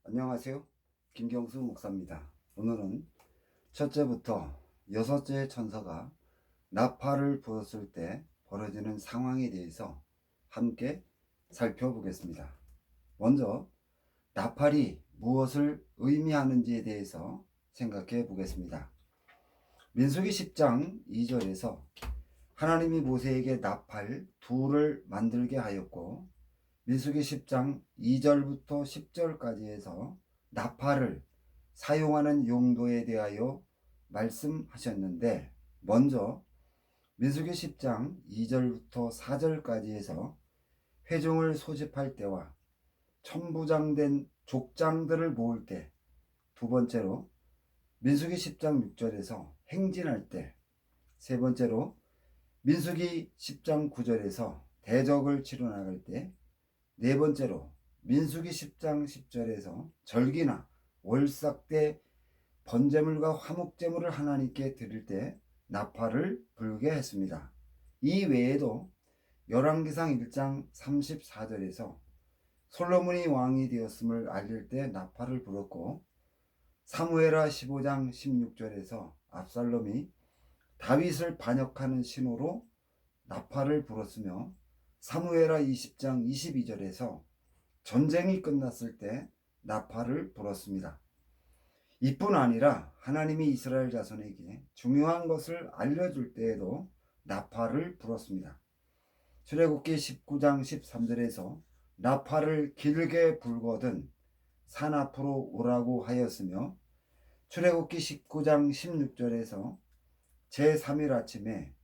안녕하세요. 김경수 목사입니다. 오늘은 첫째부터 여섯째 천사가 나팔을 불었을 때 벌어지는 상황에 대해서 함께 살펴보겠습니다. 먼저 나팔이 무엇을 의미하는지에 대해서 생각해 보겠습니다. 민수기 10장 2절에서 하나님이 모세에게 나팔 둘을 만들게 하였고, 민수기 10장 2절부터 10절까지 해서 나팔을 사용하는 용도에 대하여 말씀하셨는데, 먼저 민수기 10장 2절부터 4절까지 해서 회중을 소집할 때와 천부장된 족장들을 모을 때, 두 번째로 민수기 10장 6절에서 행진할 때, 세 번째로 민수기 10장 9절에서 대적을 치러 나갈 때, 네 번째로 민수기 10장 10절에서 절기나 월삭 때 번제물과 화목제물을 하나님께 드릴 때 나팔을 불게 했습니다. 이 외에도 열왕기상 1장 34절에서 솔로몬이 왕이 되었음을 알릴 때 나팔을 불었고, 사무엘하 15장 16절에서 압살롬이 다윗을 반역하는 신호로 나팔을 불었으며, 사무엘하 20장 22절에서 전쟁이 끝났을 때 나팔을 불었습니다. 이뿐 아니라 하나님이 이스라엘 자손에게 중요한 것을 알려줄 때에도 나팔을 불었습니다. 출애굽기 19장 13절에서 나팔을 길게 불거든 산 앞으로 오라고 하였으며, 출애굽기 19장 16절에서 제3일 아침에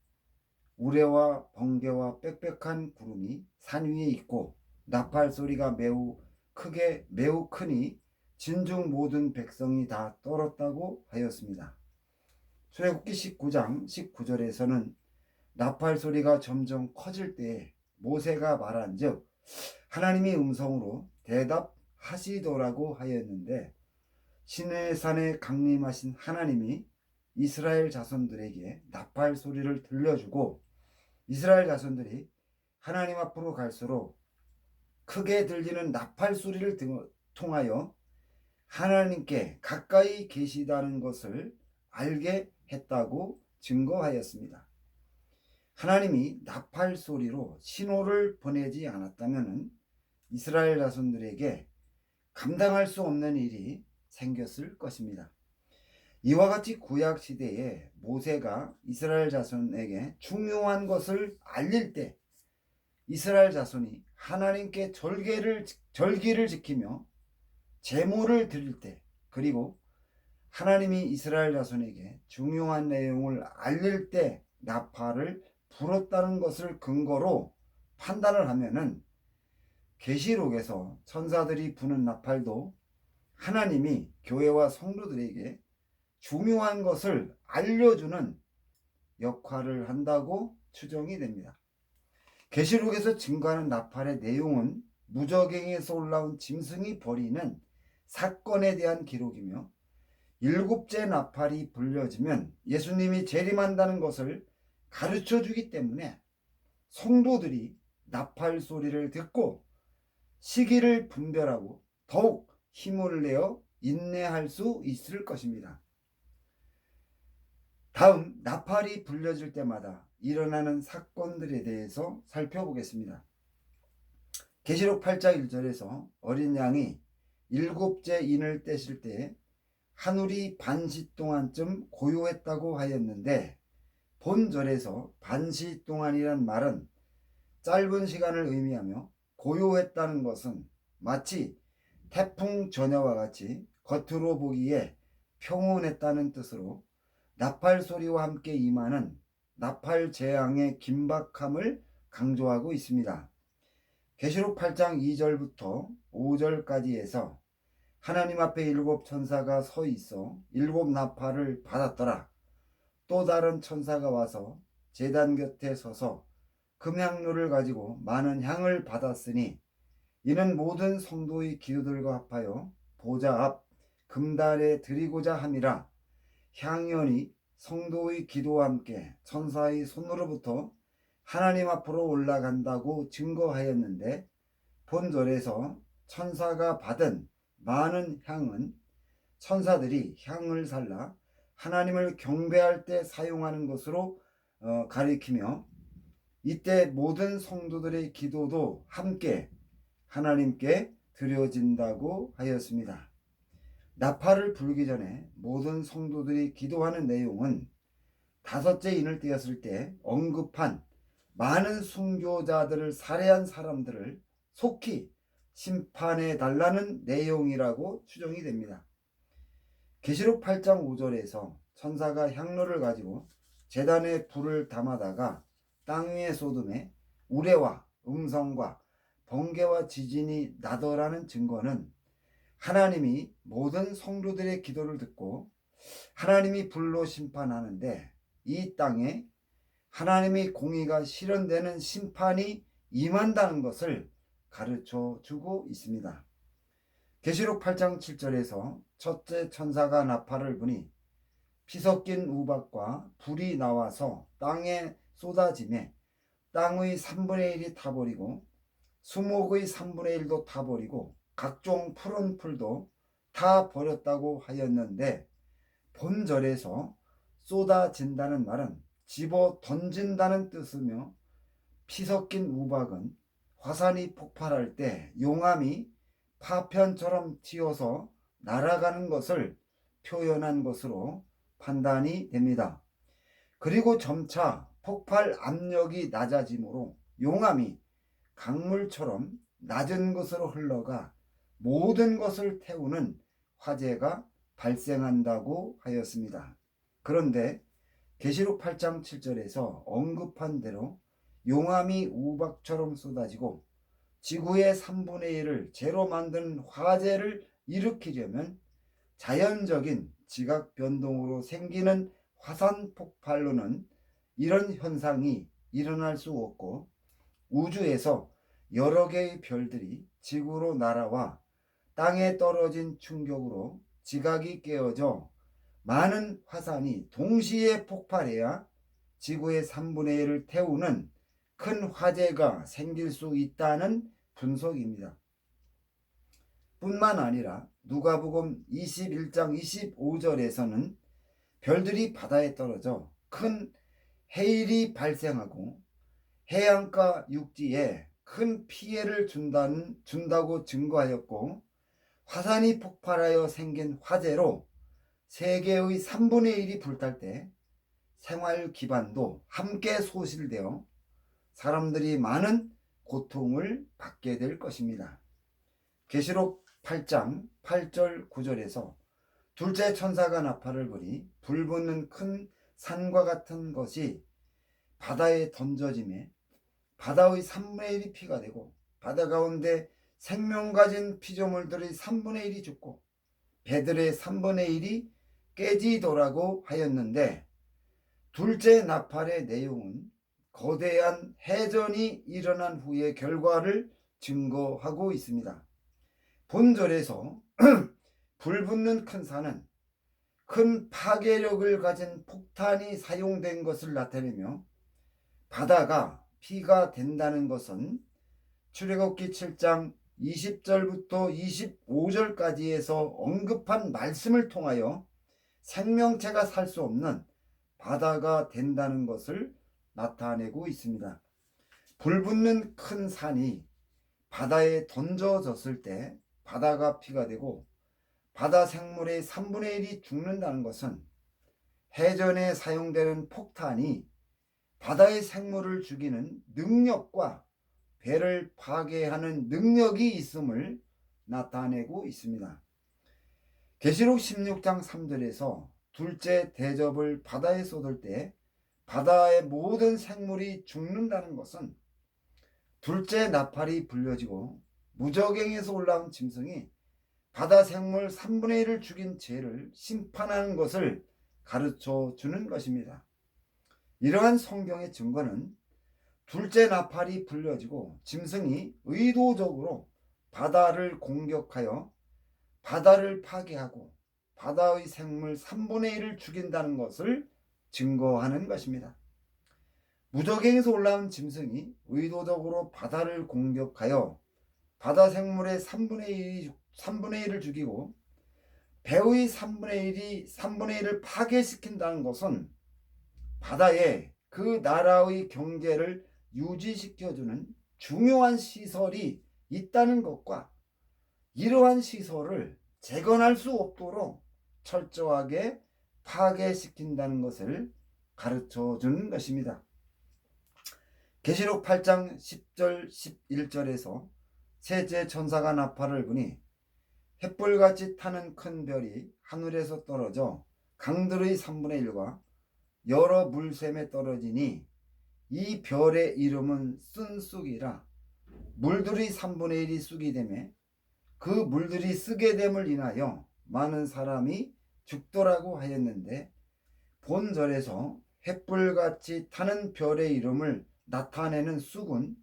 우레와 번개와 빽빽한 구름이 산 위에 있고 나팔 소리가 매우 크니 진중 모든 백성이 다 떨었다고 하였습니다. 출애굽기 19장 19절에서는 나팔 소리가 점점 커질 때에 모세가 말한즉 하나님이 음성으로 대답하시더라고 하였는데, 시내산에 강림하신 하나님이 이스라엘 자손들에게 나팔 소리를 들려주고, 이스라엘 자손들이 하나님 앞으로 갈수록 크게 들리는 나팔 소리를 통하여 하나님께 가까이 계시다는 것을 알게 했다고 증거하였습니다. 하나님이 나팔 소리로 신호를 보내지 않았다면 이스라엘 자손들에게 감당할 수 없는 일이 생겼을 것입니다. 이와 같이 구약 시대에 모세가 이스라엘 자손에게 중요한 것을 알릴 때 이스라엘 자손이 하나님께 절기를 지키며 제물을 드릴 때, 그리고 하나님이 이스라엘 자손에게 중요한 내용을 알릴 때 나팔을 불었다는 것을 근거로 판단을 하면은 계시록에서 천사들이 부는 나팔도 하나님이 교회와 성도들에게 중요한 것을 알려주는 역할을 한다고 추정이 됩니다. 계시록에서 증거하는 나팔의 내용은 무저갱에서 올라온 짐승이 벌이는 사건에 대한 기록이며, 일곱째 나팔이 불려지면 예수님이 재림한다는 것을 가르쳐 주기 때문에 성도들이 나팔 소리를 듣고 시기를 분별하고 더욱 힘을 내어 인내할 수 있을 것입니다. 다음, 나팔이 불려질 때마다 일어나는 사건들에 대해서 살펴보겠습니다. 계시록 8장 1절에서 어린 양이 일곱째 인을 떼실 때 하늘이 반시 동안쯤 고요했다고 하였는데, 본절에서 반시 동안이란 말은 짧은 시간을 의미하며, 고요했다는 것은 마치 태풍 전야와 같이 겉으로 보기에 평온했다는 뜻으로 나팔 소리와 함께 임하는 나팔 재앙의 긴박함을 강조하고 있습니다. 계시록 8장 2절부터 5절까지 해서 하나님 앞에 일곱 천사가 서 있어 일곱 나팔을 받았더라. 또 다른 천사가 와서 제단 곁에 서서 금향로를 가지고 많은 향을 받았으니, 이는 모든 성도의 기도들과 합하여 보좌 앞 금단에 드리고자 함이라. 향연이 성도의 기도와 함께 천사의 손으로부터 하나님 앞으로 올라간다고 증거하였는데, 본절에서 천사가 받은 많은 향은 천사들이 향을 살라 하나님을 경배할 때 사용하는 것으로 가리키며, 이때 모든 성도들의 기도도 함께 하나님께 드려진다고 하였습니다. 나팔을 불기 전에 모든 성도들이 기도하는 내용은 다섯째 인을 띄었을 때 언급한 많은 순교자들을 살해한 사람들을 속히 심판해 달라는 내용이라고 추정이 됩니다. 계시록 8장 5절에서 천사가 향로를 가지고 제단에 불을 담아다가 땅 위에 쏟음에 우레와 음성과 번개와 지진이 나더라는 증거는 하나님이 모든 성도들의 기도를 듣고 하나님이 불로 심판하는데, 이 땅에 하나님의 공의가 실현되는 심판이 임한다는 것을 가르쳐 주고 있습니다. 계시록 8장 7절에서 첫째 천사가 나팔을 부니 피 섞인 우박과 불이 나와서 땅에 쏟아지매 땅의 3분의 1이 타버리고 수목의 3분의 1도 타버리고 각종 푸른 풀도 다 버렸다고 하였는데, 본절에서 쏟아진다는 말은 집어 던진다는 뜻이며, 피 섞인 우박은 화산이 폭발할 때 용암이 파편처럼 튀어서 날아가는 것을 표현한 것으로 판단이 됩니다. 그리고 점차 폭발 압력이 낮아지므로 용암이 강물처럼 낮은 곳으로 흘러가 모든 것을 태우는 화재가 발생한다고 하였습니다. 그런데 계시록 8장 7절에서 언급한 대로 용암이 우박처럼 쏟아지고 지구의 3분의 1을 재로 만드는 화재를 일으키려면 자연적인 지각 변동으로 생기는 화산 폭발로는 이런 현상이 일어날 수 없고, 우주에서 여러 개의 별들이 지구로 날아와 땅에 떨어진 충격으로 지각이 깨어져 많은 화산이 동시에 폭발해야 지구의 3분의 1을 태우는 큰 화재가 생길 수 있다는 분석입니다. 뿐만 아니라 누가복음 21장 25절에서는 별들이 바다에 떨어져 큰 해일이 발생하고 해안가 육지에 큰 피해를 준다고 증거하였고, 화산이 폭발하여 생긴 화재로 세계의 3분의 1이 불탈 때 생활 기반도 함께 소실되어 사람들이 많은 고통을 받게 될 것입니다. 계시록 8장 8절 9절에서 둘째 천사가 나팔을 부니 불 붙는 큰 산과 같은 것이 바다에 던져지매 바다의 3분의 1이 피가 되고 바다 가운데 생명 가진 피조물들의 3분의 1이 죽고 배들의 3분의 1이 깨지더라고 하였는데, 둘째 나팔의 내용은 거대한 해전이 일어난 후의 결과를 증거하고 있습니다. 본절에서 불 붙는 큰 산은 큰 파괴력을 가진 폭탄이 사용된 것을 나타내며, 바다가 피가 된다는 것은 출애굽기 7장 20절부터 25절까지에서 언급한 말씀을 통하여 생명체가 살 수 없는 바다가 된다는 것을 나타내고 있습니다. 불붙는 큰 산이 바다에 던져졌을 때 바다가 피가 되고 바다 생물의 3분의 1이 죽는다는 것은 해전에 사용되는 폭탄이 바다의 생물을 죽이는 능력과 배를 파괴하는 능력이 있음을 나타내고 있습니다. 계시록 16장 3절에서 둘째 대접을 바다에 쏟을 때 바다의 모든 생물이 죽는다는 것은 둘째 나팔이 불려지고 무저갱에서 올라온 짐승이 바다 생물 3분의 1을 죽인 죄를 심판하는 것을 가르쳐 주는 것입니다. 이러한 성경의 증거는 둘째 나팔이 불려지고 짐승이 의도적으로 바다를 공격하여 바다를 파괴하고 바다의 생물 3분의 1을 죽인다는 것을 증거하는 것입니다. 무저갱에서 올라온 짐승이 의도적으로 바다를 공격하여 바다 생물의 3분의 1이 3분의 1을 죽이고 배의 3분의 1을 파괴시킨다는 것은 바다에 그 나라의 경제를 유지시켜주는 중요한 시설이 있다는 것과 이러한 시설을 재건할 수 없도록 철저하게 파괴시킨다는 것을 가르쳐 주는 것입니다. 계시록 8장 10절 11절에서 셋째 천사가 나팔을 부니 횃불같이 타는 큰 별이 하늘에서 떨어져 강들의 3분의 1과 여러 물샘에 떨어지니 이 별의 이름은 쓴쑥이라. 물들이 3분의 1이 쑥이 되매 그 물들이 쓰게 됨을 인하여 많은 사람이 죽더라고 하였는데, 본절에서 횃불같이 타는 별의 이름을 나타내는 쑥은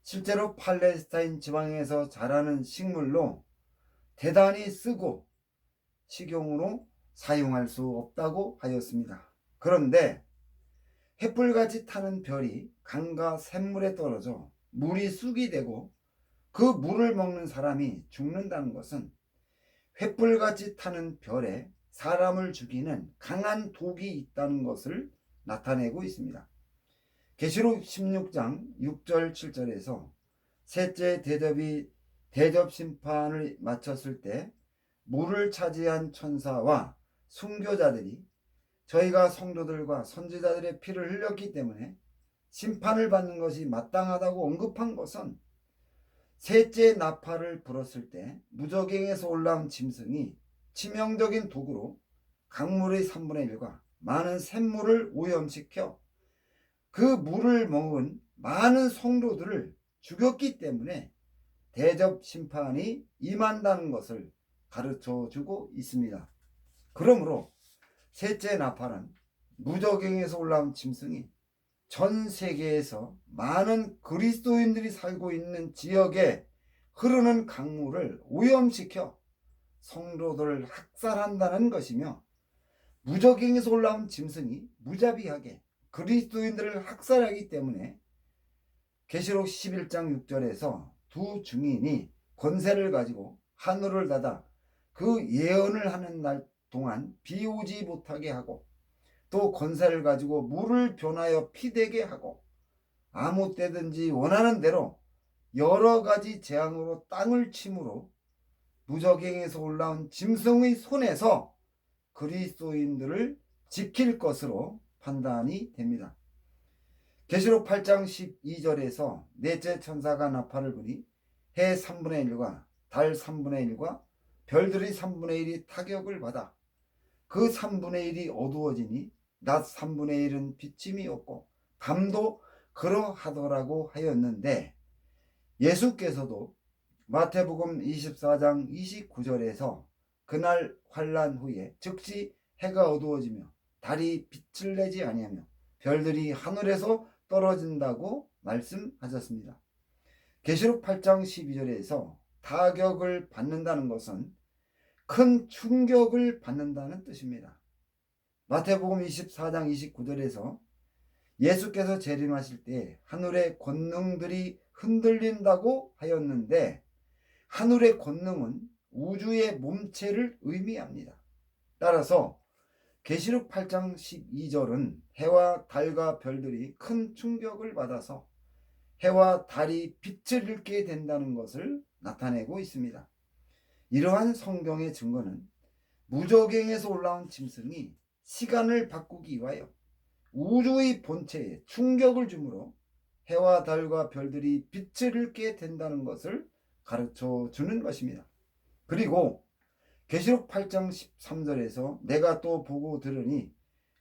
실제로 팔레스타인 지방에서 자라는 식물로 대단히 쓰고 식용으로 사용할 수 없다고 하였습니다. 그런데 횃불같이 타는 별이 강과 샘물에 떨어져 물이 쑥이 되고 그 물을 먹는 사람이 죽는다는 것은 횃불같이 타는 별에 사람을 죽이는 강한 독이 있다는 것을 나타내고 있습니다. 계시록 16장 6절 7절에서 셋째 대접 심판을 마쳤을 때 물을 차지한 천사와 순교자들이 저희가 성도들과 선지자들의 피를 흘렸기 때문에 심판을 받는 것이 마땅하다고 언급한 것은 셋째 나팔을 불었을 때 무저갱에서 올라온 짐승이 치명적인 독으로 강물의 3분의 1과 많은 샘물을 오염시켜 그 물을 먹은 많은 성도들을 죽였기 때문에 대접 심판이 임한다는 것을 가르쳐 주고 있습니다. 그러므로 셋째 나팔은 무저갱에서 올라온 짐승이 전 세계에서 많은 그리스도인들이 살고 있는 지역에 흐르는 강물을 오염시켜 성도들을 학살한다는 것이며, 무저갱에서 올라온 짐승이 무자비하게 그리스도인들을 학살하기 때문에 계시록 11장 6절에서 두 증인이 권세를 가지고 하늘을 닫아 그 예언을 하는 날 동안 비 오지 못하게 하고, 또 권세를 가지고 물을 변하여 피되게 하고 아무 때든지 원하는 대로 여러 가지 재앙으로 땅을 침으로 무저갱에서 올라온 짐승의 손에서 그리스도인들을 지킬 것으로 판단이 됩니다. 계시록 8장 12절에서 넷째 천사가 나팔을 부니 해 3분의 1과 달 3분의 1과 별들이 3분의 1이 타격을 받아 그 3분의 1이 어두워지니 낮 3분의 1은 비침이 없고 밤도 그러하더라고 하였는데, 예수께서도 마태복음 24장 29절에서 그날 환난 후에 즉시 해가 어두워지며 달이 빛을 내지 아니하며 별들이 하늘에서 떨어진다고 말씀하셨습니다. 계시록 8장 12절에서 타격을 받는다는 것은 큰 충격을 받는다는 뜻입니다. 마태복음 24장 29절에서 예수께서 재림하실 때 하늘의 권능들이 흔들린다고 하였는데, 하늘의 권능은 우주의 몸체를 의미합니다. 따라서 계시록 8장 12절은 해와 달과 별들이 큰 충격을 받아서 해와 달이 빛을 잃게 된다는 것을 나타내고 있습니다. 이러한 성경의 증거는 무저갱에서 올라온 짐승이 시간을 바꾸기 위하여 우주의 본체에 충격을 주므로 해와 달과 별들이 빛을 잃게 된다는 것을 가르쳐 주는 것입니다. 그리고 계시록 8장 13절에서 내가 또 보고 들으니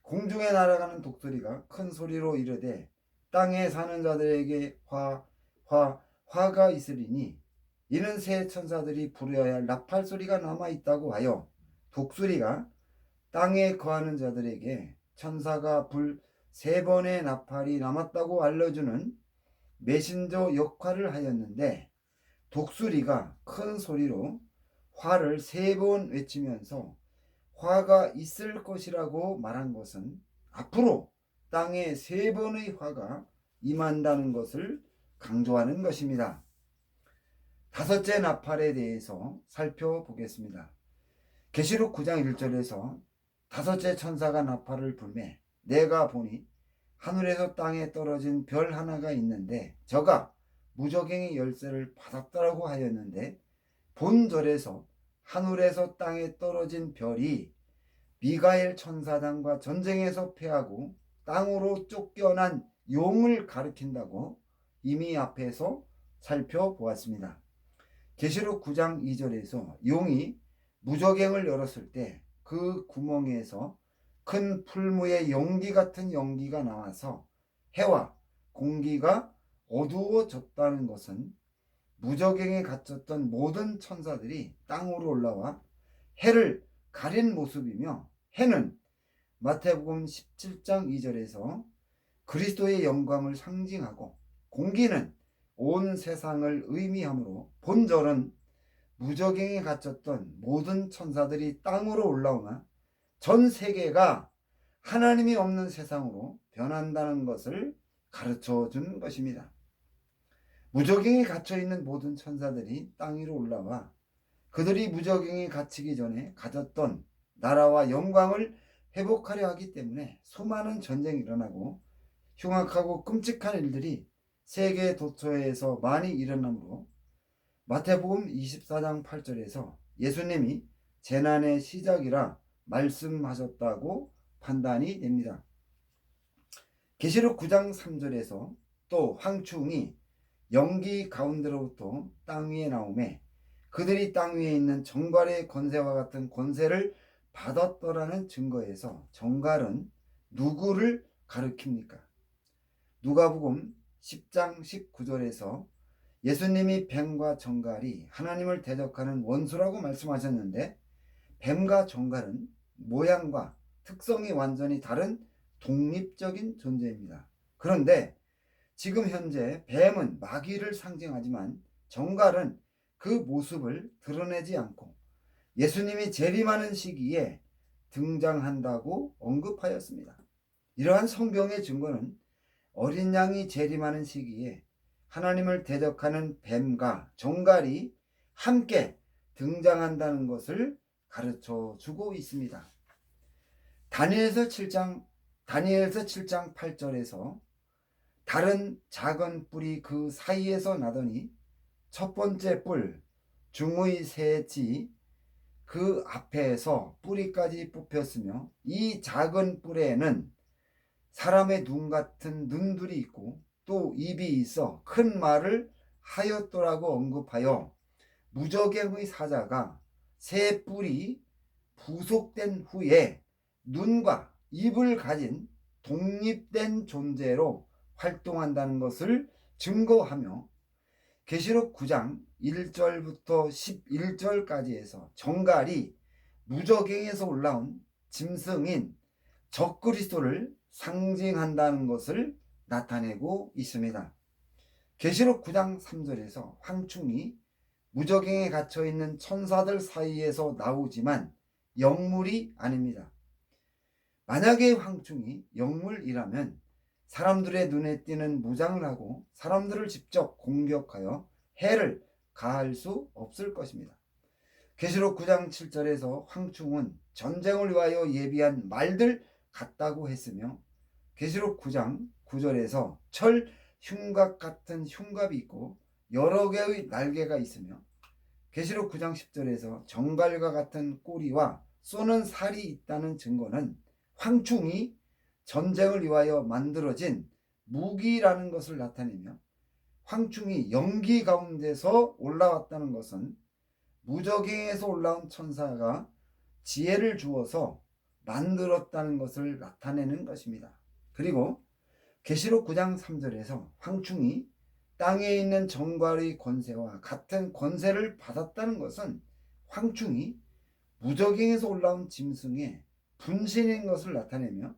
공중에 날아가는 독수리가 큰 소리로 이르되 땅에 사는 자들에게 화가 있으리니 이는 새 천사들이 부려야 할 나팔 소리가 남아 있다고 하여 독수리가 땅에 거하는 자들에게 천사가 불 3번의 나팔이 남았다고 알려주는 메신저 역할을 하였는데, 독수리가 큰 소리로 화를 3번 외치면서 화가 있을 것이라고 말한 것은 앞으로 땅에 3번의 화가 임한다는 것을 강조하는 것입니다. 다섯째 나팔에 대해서 살펴보겠습니다. 계시록 9장 1절에서 다섯째 천사가 나팔을 불매 내가 보니 하늘에서 땅에 떨어진 별 하나가 있는데 저가 무저갱의 열쇠를 받았다라고 하였는데 본절에서 하늘에서 땅에 떨어진 별이 미가엘 천사단과 전쟁에서 패하고 땅으로 쫓겨난 용을 가리킨다고 이미 앞에서 살펴보았습니다. 계시록 9장 2절에서 용이 무저갱을 열었을 때 그 구멍에서 큰 풀무의 연기 같은 연기가 나와서 해와 공기가 어두워졌다는 것은 무저갱에 갇혔던 모든 천사들이 땅으로 올라와 해를 가린 모습이며 해는 마태복음 17장 2절에서 그리스도의 영광을 상징하고 공기는 온 세상을 의미하므로 본절은 무저갱에 갇혔던 모든 천사들이 땅으로 올라오나 전 세계가 하나님이 없는 세상으로 변한다는 것을 가르쳐 준 것입니다. 무저갱에 갇혀 있는 모든 천사들이 땅 위로 올라와 그들이 무저갱에 갇히기 전에 가졌던 나라와 영광을 회복하려 하기 때문에 수많은 전쟁이 일어나고 흉악하고 끔찍한 일들이 세계 도처에서 많이 일어나므로 마태복음 24장 8절에서 예수님이 재난의 시작이라 말씀하셨다고 판단이 됩니다. 계시록 9장 3절에서 또 황충이 연기 가운데로부터 땅 위에 나오매 그들이 땅 위에 있는 정갈의 권세와 같은 권세를 받았더라는 증거에서 정갈은 누구를 가리킵니까? 누가복음 10장 19절에서 예수님이 뱀과 정갈이 하나님을 대적하는 원수라고 말씀하셨는데 뱀과 정갈은 모양과 특성이 완전히 다른 독립적인 존재입니다. 그런데 지금 현재 뱀은 마귀를 상징하지만 정갈은 그 모습을 드러내지 않고 예수님이 재림하는 시기에 등장한다고 언급하였습니다. 이러한 성경의 증거는 어린 양이 재림하는 시기에 하나님을 대적하는 뱀과 정갈이 함께 등장한다는 것을 가르쳐 주고 있습니다. 다니엘서 7장 8절에서 다른 작은 뿔이 그 사이에서 나더니 첫 번째 뿔 중의 새지 그 앞에서 뿌리까지 뽑혔으며 이 작은 뿔에는 사람의 눈 같은 눈들이 있고 또 입이 있어 큰 말을 하였더라고 언급하여 무저갱의 사자가 새 뿔이 부속된 후에 눈과 입을 가진 독립된 존재로 활동한다는 것을 증거하며 계시록 9장 1절부터 11절까지 해서 정갈이 무저갱에서 올라온 짐승인 적그리스도를 상징한다는 것을 나타내고 있습니다. 계시록 9장 3절에서 황충이 무저갱에 갇혀있는 천사들 사이에서 나오지만 영물이 아닙니다. 만약에 황충이 영물이라면 사람들의 눈에 띄는 무장을 하고 사람들을 직접 공격하여 해를 가할 수 없을 것입니다. 계시록 9장 7절에서 황충은 전쟁을 위하여 예비한 말들 같다고 했으며 계시록 9장 9절에서 철 흉갑 같은 흉갑이 있고 여러 개의 날개가 있으며 계시록 9장 10절에서 정갈과 같은 꼬리와 쏘는 살이 있다는 증거는 황충이 전쟁을 위하여 만들어진 무기라는 것을 나타내며 황충이 연기 가운데서 올라왔다는 것은 무저갱에서 올라온 천사가 지혜를 주어서 만들었다는 것을 나타내는 것입니다. 그리고 계시록 9장 3절에서 황충이 땅에 있는 정갈의 권세와 같은 권세를 받았다는 것은 황충이 무저갱에서 올라온 짐승의 분신인 것을 나타내며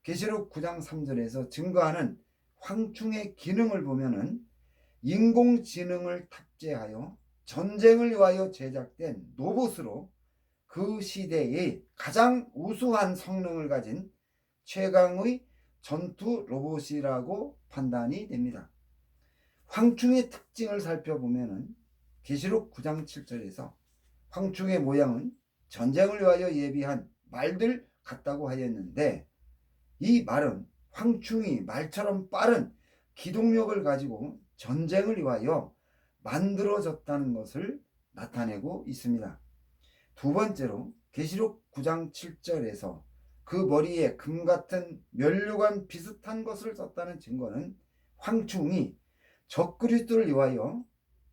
계시록 9장 3절에서 증거하는 황충의 기능을 보면은 인공지능을 탑재하여 전쟁을 위하여 제작된 로봇으로 그 시대의 가장 우수한 성능을 가진 최강의 전투 로봇이라고 판단이 됩니다. 황충의 특징을 살펴보면은 계시록 9장 7절에서 황충의 모양은 전쟁을 위하여 예비한 말들 같다고 하였는데, 이 말은 황충이 말처럼 빠른 기동력을 가지고 전쟁을 위하여 만들어졌다는 것을 나타내고 있습니다. 두 번째로 계시록 9장 7절에서 그 머리에 금 같은 면류관 비슷한 것을 썼다는 증거는 황충이 적그리스도를 위하여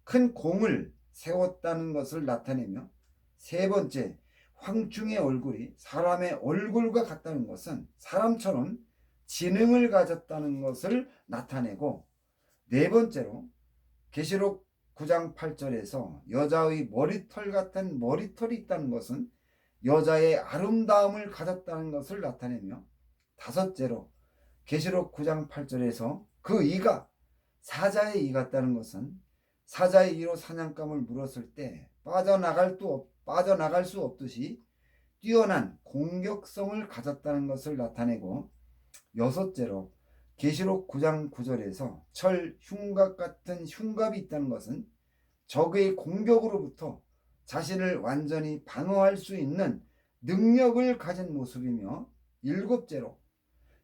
큰 공을 세웠다는 것을 나타내며, 세 번째, 황충의 얼굴이 사람의 얼굴과 같다는 것은 사람처럼 지능을 가졌다는 것을 나타내고, 네 번째로 계시록 9장 8절에서 여자의 머리털 같은 머리털이 있다는 것은 여자의 아름다움을 가졌다는 것을 나타내며, 다섯째로 계시록 9장 8절에서 그 이가 사자의 이 같다는 것은 사자의 이로 사냥감을 물었을 때 빠져나갈 수 없듯이 뛰어난 공격성을 가졌다는 것을 나타내고, 여섯째로 계시록 9장 9절에서 철 흉갑 같은 흉갑이 있다는 것은 적의 공격으로부터 자신을 완전히 방어할 수 있는 능력을 가진 모습이며, 일곱째로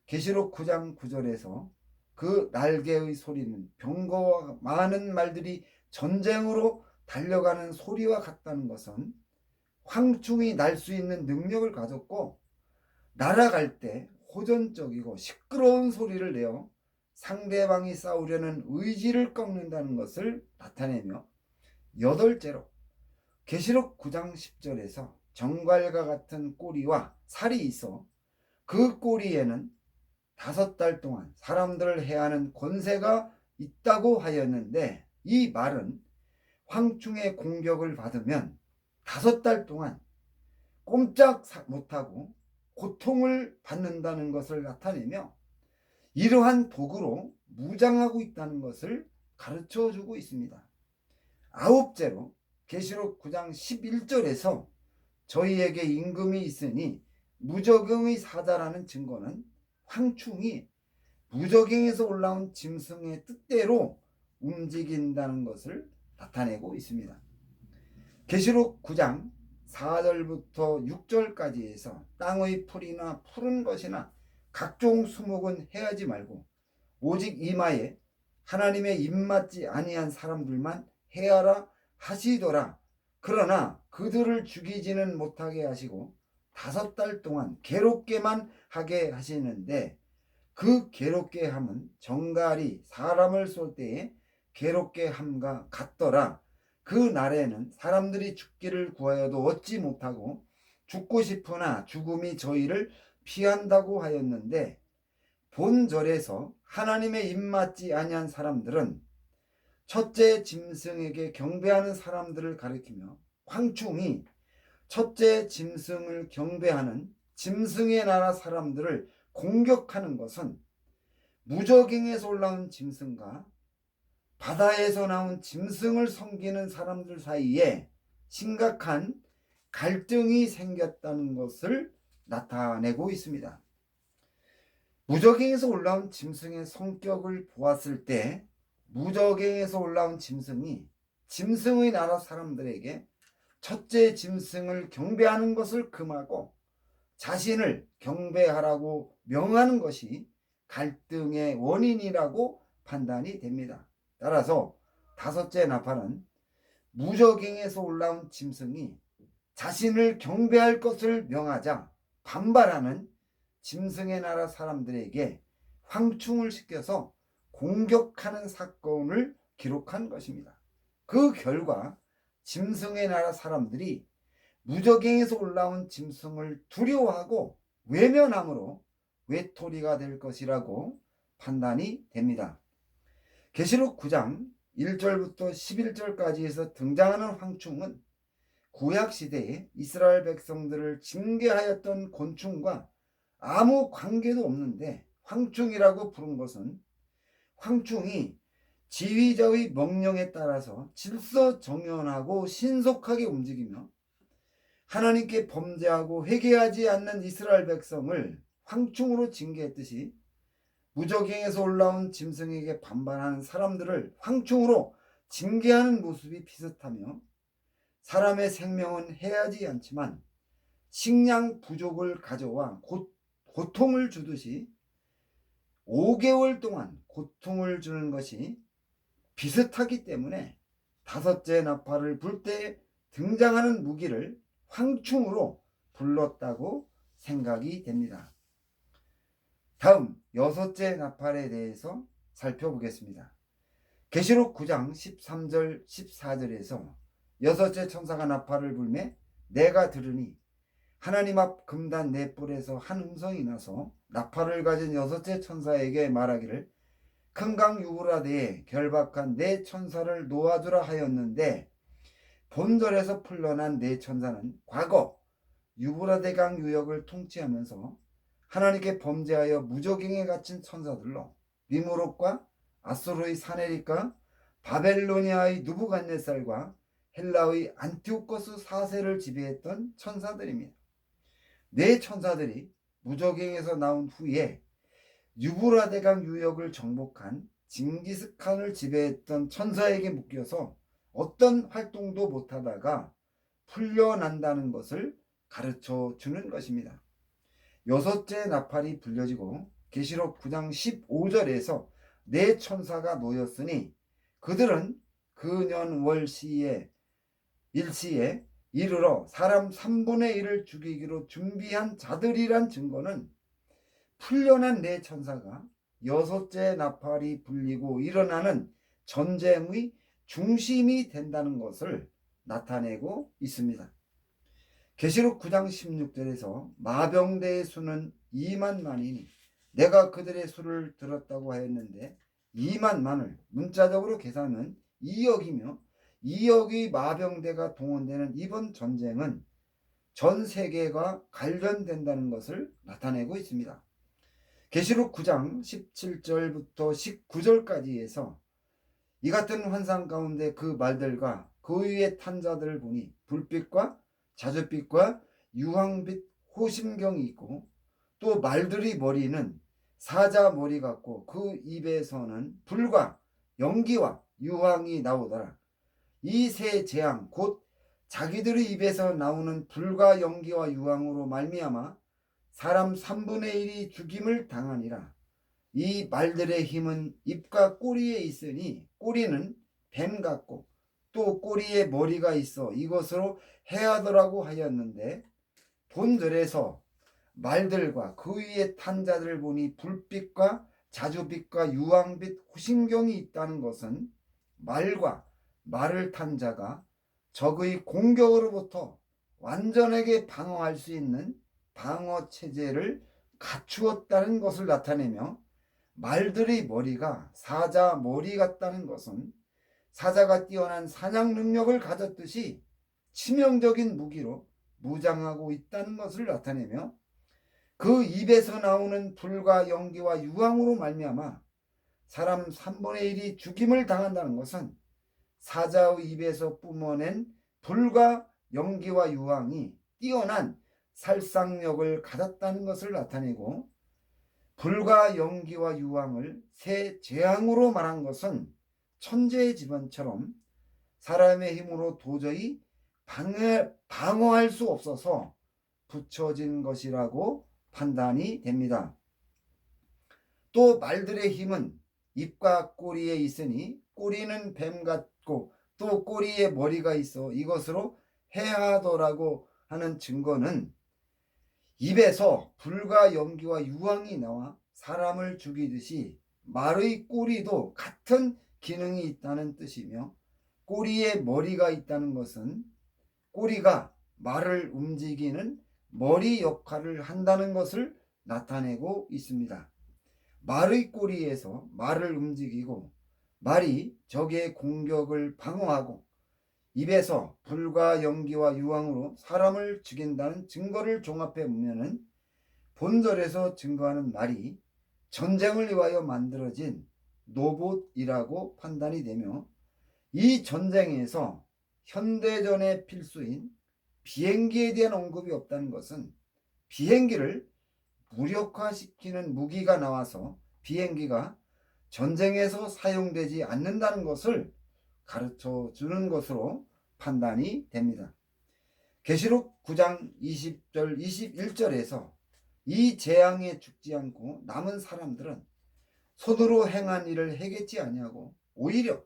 계시록 9장 9절에서 그 날개의 소리는 병거와 많은 말들이 전쟁으로 달려가는 소리와 같다는 것은 황충이 날 수 있는 능력을 가졌고, 날아갈 때 호전적이고 시끄러운 소리를 내어 상대방이 싸우려는 의지를 꺾는다는 것을 나타내며, 여덟째로 계시록 9장 10절에서 정갈과 같은 꼬리와 살이 있어 그 꼬리에는 5달 동안 사람들을 해하는 권세가 있다고 하였는데, 이 말은 황충의 공격을 받으면 5달 동안 꼼짝 못하고 고통을 받는다는 것을 나타내며, 이러한 도구로 무장하고 있다는 것을 가르쳐 주고 있습니다. 아홉째로 계시록 9장 11절에서 저희에게 임금이 있으니 무저갱의 사자라는 증거는 황충이 무저갱에서 올라온 짐승의 뜻대로 움직인다는 것을 나타내고 있습니다. 계시록 9장 4절부터 6절까지에서 땅의 풀이나 푸른 것이나 각종 수목은 해하지 말고 오직 이마에 하나님의 입맞지 아니한 사람들만 해하라 하시더라. 그러나 그들을 죽이지는 못하게 하시고 5달 동안 괴롭게만 하게 하시는데, 그 괴롭게 함은 정갈이 사람을 쏠 때에 괴롭게 함과 같더라. 그 날에는 사람들이 죽기를 구하여도 얻지 못하고 죽고 싶으나 죽음이 저희를 피한다고 하였는데, 본절에서 하나님의 입맞지 아니한 사람들은 첫째 짐승에게 경배하는 사람들을 가리키며, 황충이 첫째 짐승을 경배하는 짐승의 나라 사람들을 공격하는 것은 무저갱에서 올라온 짐승과 바다에서 나온 짐승을 섬기는 사람들 사이에 심각한 갈등이 생겼다는 것을 나타내고 있습니다. 무저갱에서 올라온 짐승의 성격을 보았을 때 무저갱에서 올라온 짐승이 짐승의 나라 사람들에게 첫째 짐승을 경배하는 것을 금하고 자신을 경배하라고 명하는 것이 갈등의 원인이라고 판단이 됩니다. 따라서 다섯째 나팔은 무저갱에서 올라온 짐승이 자신을 경배할 것을 명하자 반발하는 짐승의 나라 사람들에게 황충을 시켜서 공격하는 사건을 기록한 것입니다. 그 결과 짐승의 나라 사람들이 무저갱에서 올라온 짐승을 두려워하고 외면함으로 외톨이가 될 것이라고 판단이 됩니다. 계시록 9장 1절부터 11절까지에서 등장하는 황충은 구약시대에 이스라엘 백성들을 징계하였던 곤충과 아무 관계도 없는데, 황충이라고 부른 것은 황충이 지휘자의 명령에 따라서 질서정연하고 신속하게 움직이며 하나님께 범죄하고 회개하지 않는 이스라엘 백성을 황충으로 징계했듯이 무저갱에서 올라온 짐승에게 반발하는 사람들을 황충으로 징계하는 모습이 비슷하며 사람의 생명은 해하지 않지만 식량 부족을 가져와 고통을 주듯이 5개월 동안 고통을 주는 것이 비슷하기 때문에 다섯째 나팔을 불 때 등장하는 무기를 황충으로 불렀다고 생각이 됩니다. 다음 여섯째 나팔에 대해서 살펴보겠습니다. 계시록 9장 13절 14절에서 여섯째 천사가 나팔을 불매 내가 들으니 하나님 앞 금단 네 뿔에서 한 음성이 나서 나팔을 가진 여섯째 천사에게 말하기를 큰 강 유브라데에 결박한 네 천사를 놓아주라 하였는데 본절에서 풀려난 네 천사는 과거 유브라데강 유역을 통치하면서 하나님께 범죄하여 무저갱에 갇힌 천사들로 니무롯과 아수르의 사네립과 바벨로니아의 누부갓네살과 헬라의 안티오코스 4세를 지배했던 천사들입니다. 네 천사들이 무저갱에서 나온 후에 유브라데강 유역을 정복한 징기스칸을 지배했던 천사에게 묶여서 어떤 활동도 못하다가 풀려난다는 것을 가르쳐 주는 것입니다. 여섯째 나팔이 불려지고 계시록 9장 15절에서 네 천사가 놓였으니 그들은 근년 시에 일시에 이르러 사람 3분의 1을 죽이기로 준비한 자들이란 증거는 풀려난 네 천사가 여섯째 나팔이 불리고 일어나는 전쟁의 중심이 된다는 것을 나타내고 있습니다. 계시록 9장 16절에서 마병대의 수는 2만만이니 내가 그들의 수를 들었다고 하였는데 2만만을 문자적으로 계산하면 2억이며 2억의 마병대가 동원되는 이번 전쟁은 전 세계가 관련된다는 것을 나타내고 있습니다. 계시록 9장 17절부터 19절까지에서 이 같은 환상 가운데 그 말들과 그 위에 탄 자들을 보니 불빛과 자줏빛과 유황빛 호심경이 있고 또 말들의 머리는 사자 머리 같고 그 입에서는 불과 연기와 유황이 나오더라. 이 세 재앙 곧 자기들의 입에서 나오는 불과 연기와 유황으로 말미암아 사람 3분의 1이 죽임을 당하니라. 이 말들의 힘은 입과 꼬리에 있으니 꼬리는 뱀 같고 또 꼬리에 머리가 있어 이것으로 해하더라고 하였는데 본절에서 말들과 그 위에 탄 자들을 보니 불빛과 자줏빛과 유황빛 호심경이 있다는 것은 말과 말을 탄 자가 적의 공격으로부터 완전하게 방어할 수 있는 방어 체제를 갖추었다는 것을 나타내며 말들의 머리가 사자 머리 같다는 것은 사자가 뛰어난 사냥 능력을 가졌듯이 치명적인 무기로 무장하고 있다는 것을 나타내며 그 입에서 나오는 불과 연기와 유황으로 말미암아 사람 3분의 1이 죽임을 당한다는 것은 사자의 입에서 뿜어낸 불과 연기와 유황이 뛰어난 살상력을 가졌다는 것을 나타내고 불과 연기와 유황을 새 재앙으로 말한 것은 천재의 집안처럼 사람의 힘으로 도저히 방어할 수 없어서 붙여진 것이라고 판단이 됩니다. 또 말들의 힘은 입과 꼬리에 있으니 꼬리는 뱀 같고 또 꼬리에 머리가 있어 이것으로 해하더라고 하는 증거는 입에서 불과 연기와 유황이 나와 사람을 죽이듯이 말의 꼬리도 같은 기능이 있다는 뜻이며 꼬리에 머리가 있다는 것은 꼬리가 말을 움직이는 머리 역할을 한다는 것을 나타내고 있습니다. 말의 꼬리에서 말을 움직이고 말이 적의 공격을 방어하고 입에서 불과 연기와 유황으로 사람을 죽인다는 증거를 종합해 보면은 본절에서 증거하는 말이 전쟁을 위하여 만들어진 로봇이라고 판단이 되며 이 전쟁에서 현대전의 필수인 비행기에 대한 언급이 없다는 것은 비행기를 무력화시키는 무기가 나와서 비행기가 전쟁에서 사용되지 않는다는 것을 가르쳐 주는 것으로 판단이 됩니다. 계시록 9장 20절 21절에서 이 재앙에 죽지 않고 남은 사람들은 손으로 행한 일을 해겠지 아니하고 오히려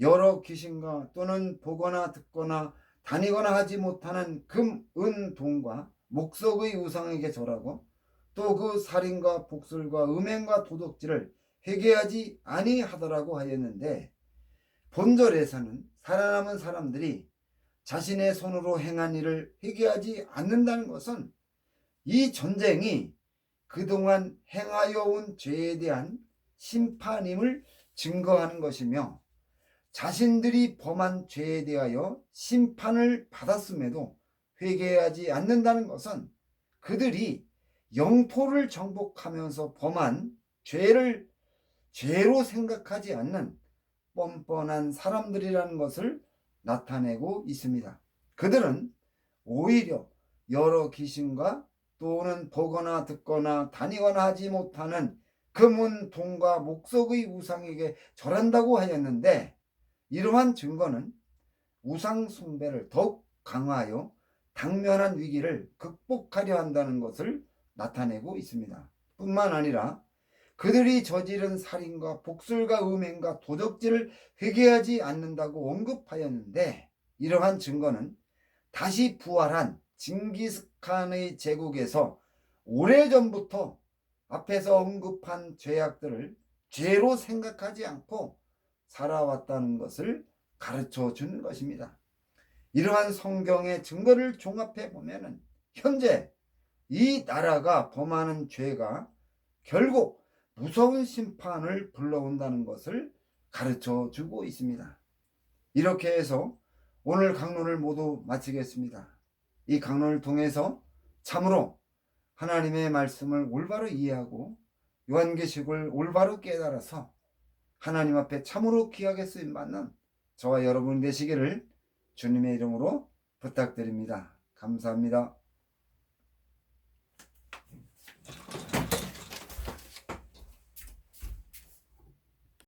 여러 귀신과 또는 보거나 듣거나 다니거나 하지 못하는 금, 은, 동과 목석의 우상에게 절하고 또 그 살인과 복술과 음행과 도둑질을 회개하지 아니하더라고 하였는데, 본절에서는 살아남은 사람들이 자신의 손으로 행한 일을 회개하지 않는다는 것은 이 전쟁이 그동안 행하여 온 죄에 대한 심판임을 증거하는 것이며, 자신들이 범한 죄에 대하여 심판을 받았음에도 회개하지 않는다는 것은 그들이 영토를 정복하면서 범한 죄를 죄로 생각하지 않는 뻔뻔한 사람들이라는 것을 나타내고 있습니다. 그들은 오히려 여러 귀신과 또는 보거나 듣거나 다니거나 하지 못하는 금은 동과 목석의 우상에게 절한다고 하였는데, 이러한 증거는 우상 숭배를 더욱 강화하여 당면한 위기를 극복하려 한다는 것을 나타내고 있습니다. 뿐만 아니라 그들이 저지른 살인과 복술과 음행과 도적질을 회개하지 않는다고 언급하였는데, 이러한 증거는 다시 부활한 징기스칸의 제국에서 오래전부터 앞에서 언급한 죄악들을 죄로 생각하지 않고 살아왔다는 것을 가르쳐 주는 것입니다. 이러한 성경의 증거를 종합해 보면 현재 이 나라가 범하는 죄가 결국 무서운 심판을 불러온다는 것을 가르쳐 주고 있습니다. 이렇게 해서 오늘 강론을 모두 마치겠습니다. 이 강론을 통해서 참으로 하나님의 말씀을 올바로 이해하고 요한계시록을 올바로 깨달아서 하나님 앞에 참으로 귀하게 쓰임받는 저와 여러분 되시기를 주님의 이름으로 부탁드립니다. 감사합니다.